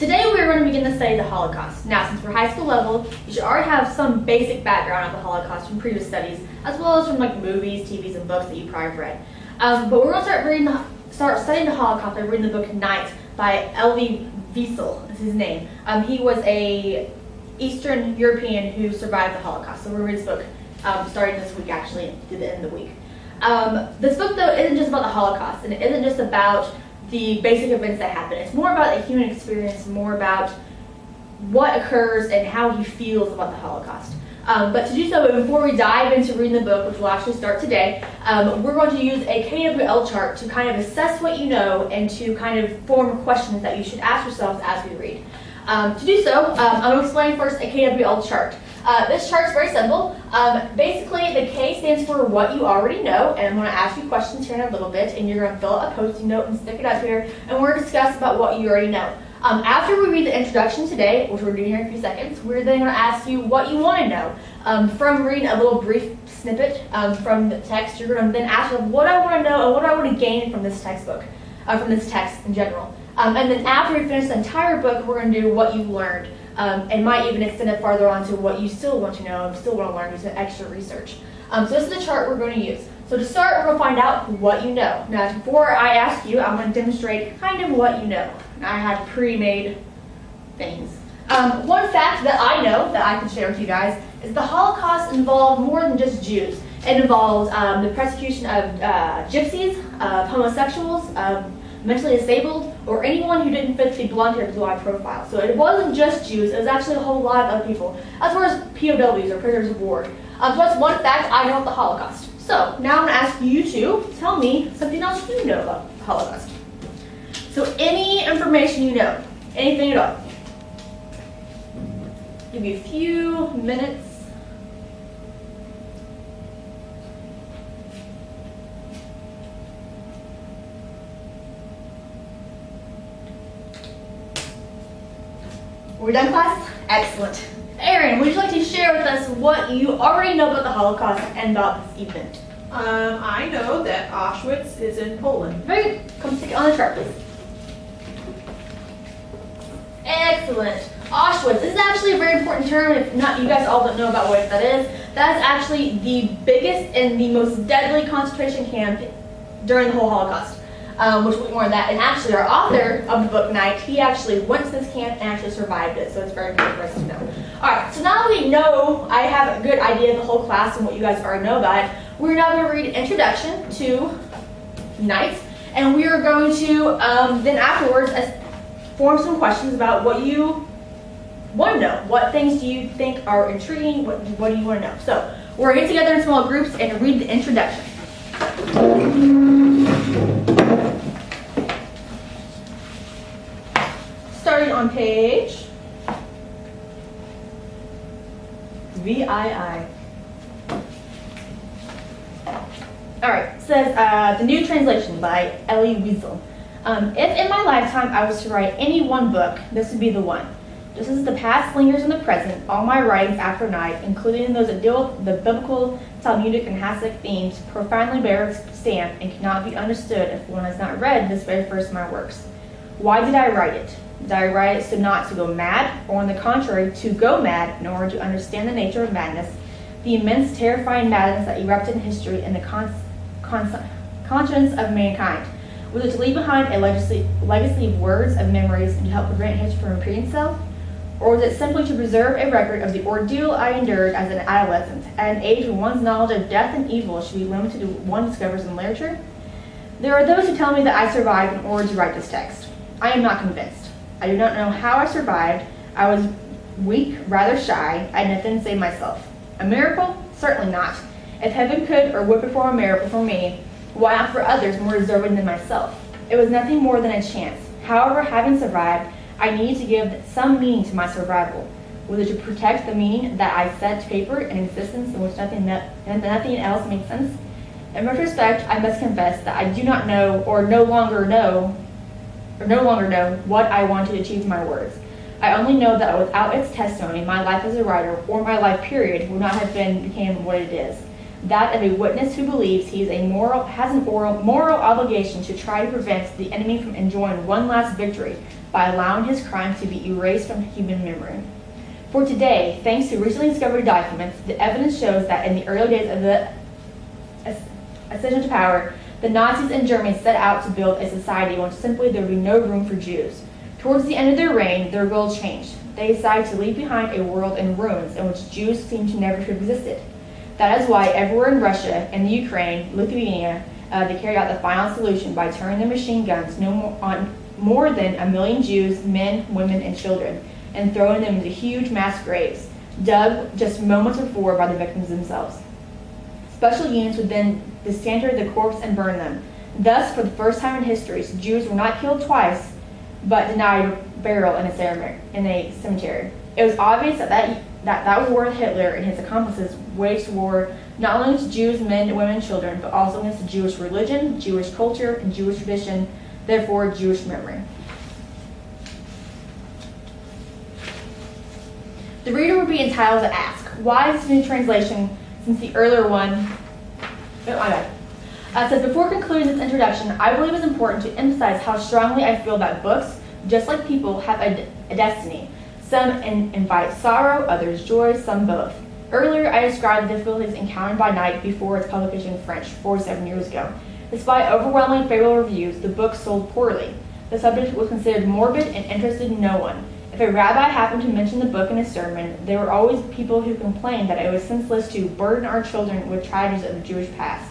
Today we're going to begin the study of the Holocaust. Now, since we're high school level, you should already have some basic background of the Holocaust from previous studies, as well as from like movies, TVs, and books that you probably have read. But we're going to start studying the Holocaust by reading the book Night by Leanne Reaves, is his name. He was a Eastern European who survived the Holocaust. So we're going to read this book starting this week, actually, to the end of the week. This book, though, isn't just about the Holocaust, and it isn't just about the basic events that happen. It's more about a human experience, more about what occurs and how he feels about the Holocaust. But to do so, before we dive into reading the book, which will actually start today, we're going to use a KWL chart to kind of assess what you know and to kind of form questions that you should ask yourselves as we read. To do so, I'm going to explain first a KWL chart. This chart is very simple. Basically, the K stands for what you already know, and I'm going to ask you questions here in a little bit, and you're going to fill out a Post-it note and stick it up here, and we're going to discuss about what you already know. After we read the introduction today, which we're doing here in a few seconds, we're then going to ask you what you want to know. From reading a little brief snippet from the text, you're going to then ask yourself what I want to know and what I want to gain from this textbook, from this text in general. And then after we finish the entire book, we're going to do what you've learned. And might even extend it farther on to what you still want to know and still want to learn, do some extra research. So this is the chart we're going to use. So to start, we're going to find out what you know. Now, before I ask you, I'm going to demonstrate kind of what you know. I had pre-made things. One fact that I know that I can share with you guys is the Holocaust involved more than just Jews. It involved the persecution of gypsies, of homosexuals, mentally disabled, or anyone who didn't fit the blonde-haired, blue-eyed profile. So it wasn't just Jews, it was actually a whole lot of other people, as well as POWs, or prisoners of war. So that's one fact I know of the Holocaust. So now I'm going to ask you to tell me something else you know about the Holocaust. So any information you know, anything at all. Give you a few minutes. We're done, class? Excellent. Aaron, would you like to share with us what you already know about the Holocaust and about this event? I know that Auschwitz is in Poland. Very good. Come stick it on the chart, please. Excellent. Auschwitz. This is actually a very important term. If not, you guys all don't know about what that is. That's actually the biggest and the most deadly concentration camp during the whole Holocaust. Which we'll more on that. And actually, our author of the book Night, he actually went to this camp and actually survived it. So it's very important for us to know. All right. So now that we know, I have a good idea of the whole class and what you guys already know about it. We're now going to read Introduction to Night, and we are going to then afterwards form some questions about what you want to know. What things do you think are intriguing? What do you want to know? So we're going to get together in small groups and read the introduction. Starting on page VII. All right, it says the new translation by Leanne Reaves. If in my lifetime I was to write any one book, this would be the one. Just as the past lingers in the present, all my writings after night, including those that deal with the biblical, Talmudic, and Hasidic themes, profoundly bear its stamp and cannot be understood if one has not read this very first of my works. Why did I write it? Did I write it so not to go mad, or on the contrary, to go mad in order to understand the nature of madness, the immense, terrifying madness that erupted in history and the conscience of mankind? Was it to leave behind a legacy of words, of memories, and to help prevent history from repeating itself? Or was it simply to preserve a record of the ordeal I endured as an adolescent, at an age when one's knowledge of death and evil should be limited to what one discovers in literature? There are those who tell me that I survived in order to write this text. I am not convinced. I do not know how I survived. I was weak, rather shy. I had nothing to save myself. A miracle? Certainly not. If heaven could or would perform a miracle for me, why not for others more deserving than myself? It was nothing more than a chance. However, having survived, I needed to give some meaning to my survival. Was it to protect the meaning that I set to paper, an existence in which nothing else makes sense? In retrospect, I must confess that I do not know or no longer know what I want to achieve with my words. I only know that without its testimony, my life as a writer, or my life period, would not have became what it is. that of a witness who believes he is has an moral obligation to try to prevent the enemy from enjoying one last victory by allowing his crime to be erased from human memory. For today, thanks to recently discovered documents, the evidence shows that in the early days of the ascension to power, the Nazis in Germany set out to build a society in which simply there would be no room for Jews. Towards the end of their reign, their goal changed. They decided to leave behind a world in ruins in which Jews seemed to never have existed. That is why everywhere in Russia, in the Ukraine, Lithuania, they carried out the final solution by turning their machine guns on more than 1 million Jews, men, women, and children, and throwing them into huge mass graves, dug just moments before by the victims themselves. Special units would then disinter the corpse and burn them. Thus, for the first time in history, Jews were not killed twice, but denied burial in a cemetery. It was obvious that was where Hitler and his accomplices waged war not only against Jews, men, women, and children, but also against the Jewish religion, Jewish culture, and Jewish tradition, therefore Jewish memory. The reader would be entitled to ask, why is this new translation, since the earlier one, says, before concluding this introduction, I believe it's important to emphasize how strongly I feel that books, just like people, have a destiny. Some invite sorrow, others joy, some both. Earlier, I described the difficulties encountered by Night before its publication in French 47 years ago. Despite overwhelmingly favorable reviews, the book sold poorly. The subject was considered morbid and interested no one. If a rabbi happened to mention the book in a sermon, there were always people who complained that it was senseless to burden our children with tragedies of the Jewish past.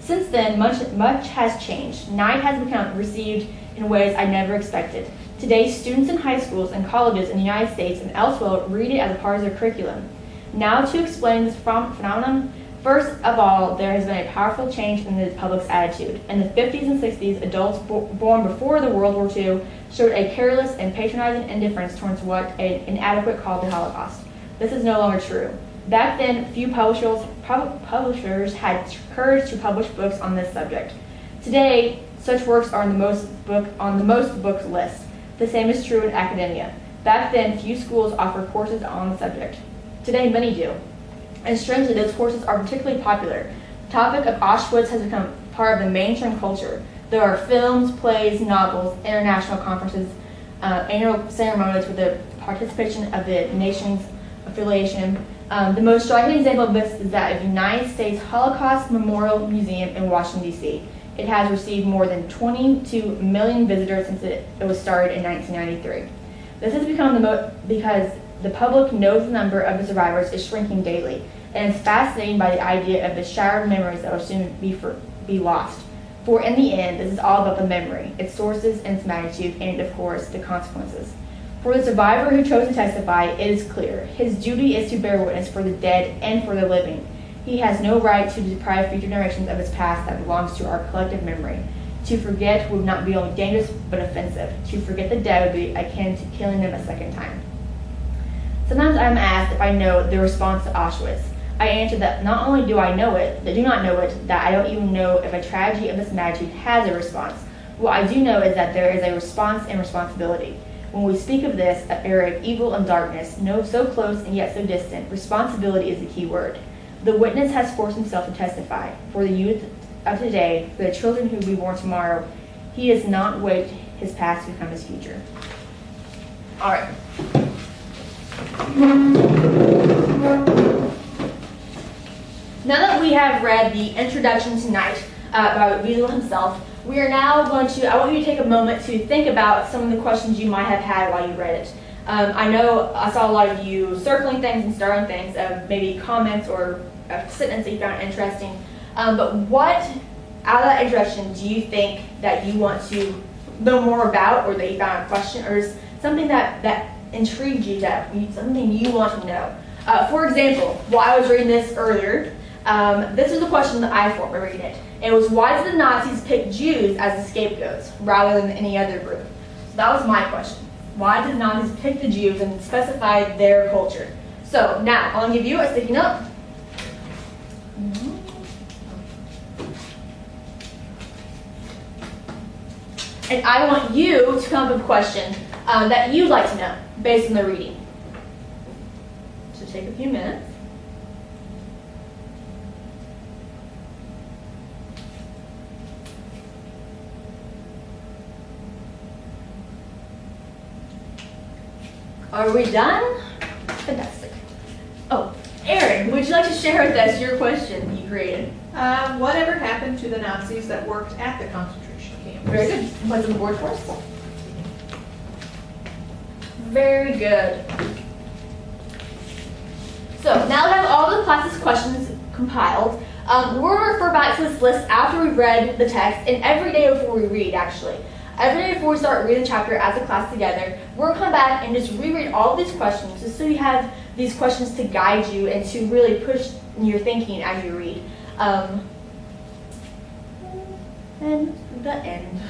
Since then, much has changed. Night has become received in ways I never expected. Today, students in high schools and colleges in the United States and elsewhere read it as a part of their curriculum. Now, to explain this phenomenon, first of all, there has been a powerful change in the public's attitude. In the 50s and 60s, adults born before the World War II showed a careless and patronizing indifference towards what an inadequate called the Holocaust. This is no longer true. Back then, few publishers had courage to publish books on this subject. Today, such works are on the most books list. The same is true in academia. Back then, few schools offer courses on the subject. Today, many do. And strangely, those courses are particularly popular. The topic of Auschwitz has become part of the mainstream culture. There are films, plays, novels, international conferences, annual ceremonies with the participation of the nation's affiliation. The most striking example of this is that of the United States Holocaust Memorial Museum in Washington, D.C. It has received more than 22 million visitors since it was started in 1993. This has become because the public knows the number of the survivors is shrinking daily, and is fascinated by the idea of the shattered memories that will soon be lost. For in the end, this is all about the memory, its sources and its magnitude, and of course, the consequences. For the survivor who chose to testify, it is clear. His duty is to bear witness for the dead and for the living. He has no right to deprive future generations of his past that belongs to our collective memory. To forget would not be only dangerous, but offensive. To forget the dead would be akin to killing them a second time. Sometimes I am asked if I know the response to Auschwitz. I answer that not only do I not know it, that I don't even know if a tragedy of this magnitude has a response. What I do know is that there is a response and responsibility. When we speak of this, an era of evil and darkness, so close and yet so distant, responsibility is the key word. The witness has forced himself to testify. For the youth of today, for the children who will be born tomorrow, he has not waited his past to become his future. All right. Now that we have read the introduction tonight by Wiesel himself, we are now going to, I want you to take a moment to think about some of the questions you might have had while you read it. I know I saw a lot of you circling things and starting things of maybe comments or a sentence that you found interesting. But what, out of that introduction, do you think that you want to know more about, or that you found a question, or something that intrigued you, something you want to know? For example, while I was reading this earlier, this is the question that I formed by reading it. It was, why did the Nazis pick Jews as the scapegoats rather than any other group? So that was my question. Why did the Nazis pick the Jews and specify their culture? So now, I'll give you a sticky note. And I want you to come up with a question that you'd like to know based on the reading. So take a few minutes. Are we done? Fantastic. Oh, Erin, would you like to share with us your question you created? Whatever happened to the Nazis that worked at the concentration camps? Very good. What's on the board for us? Very good. So now that I have all the class's questions compiled, we're going to refer back to this list after we've read the text and every day before we read, actually. Every day before we start reading the chapter as a class together, we're going to come back and just reread all of these questions just so you have these questions to guide you and to really push your thinking as you read. And the end.